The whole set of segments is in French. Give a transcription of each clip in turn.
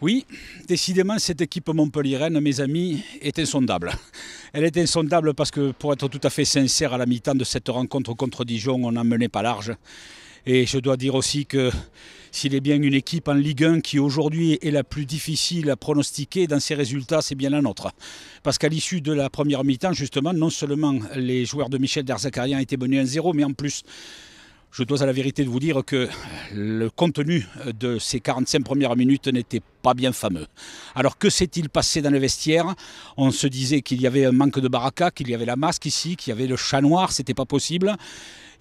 Oui, décidément, cette équipe montpelliéraine, mes amis, est insondable. Elle est insondable parce que, pour être tout à fait sincère, à la mi-temps de cette rencontre contre Dijon, on n'en menait pas large. Et je dois dire aussi que s'il est bien une équipe en Ligue 1 qui aujourd'hui est la plus difficile à pronostiquer dans ses résultats, c'est bien la nôtre. Parce qu'à l'issue de la première mi-temps, justement, non seulement les joueurs de Michel Derzakarian étaient menés 1-0, mais en plus, je dois à la vérité de vous dire que le contenu de ces 45 premières minutes n'était pas bien fameux. Alors que s'est-il passé dans le vestiaire? On se disait qu'il y avait un manque de baraka, qu'il y avait la masque ici, qu'il y avait le chat noir, c'était pas possible.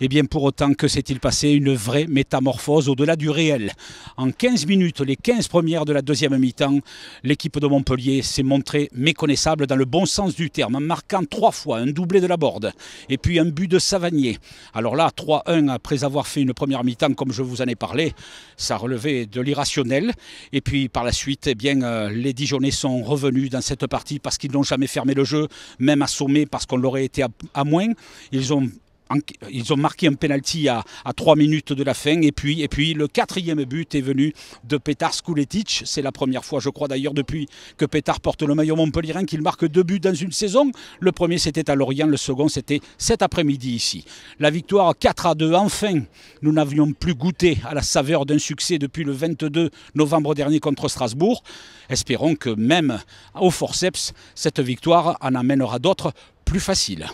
Et bien pour autant, que s'est-il passé? Une vraie métamorphose au-delà du réel. En 15 minutes, les 15 premières de la deuxième mi-temps, l'équipe de Montpellier s'est montrée méconnaissable dans le bon sens du terme, en marquant 3 fois un doublé de Laborde et puis un but de Savanier. Alors là, 3-1 après avoir fait une première mi-temps, comme je vous en ai parlé, ça relevait de l'irrationnel. Et puis par la suite, eh bien, les Dijonnais sont revenus dans cette partie parce qu'ils n'ont jamais fermé le jeu, même assommés parce qu'on l'aurait été à moins. Ils ont marqué un penalty à 3 minutes de la fin. Et puis le 4e but est venu de Petar Skuletic. C'est la première fois, je crois d'ailleurs, depuis que Petar porte le maillot montpelliérain qu'il marque 2 buts dans une saison. Le premier, c'était à Lorient. Le second, c'était cet après-midi ici. La victoire 4-2. Enfin, nous n'avions plus goûté à la saveur d'un succès depuis le 22 novembre dernier contre Strasbourg. Espérons que même au forceps, cette victoire en amènera d'autres plus faciles.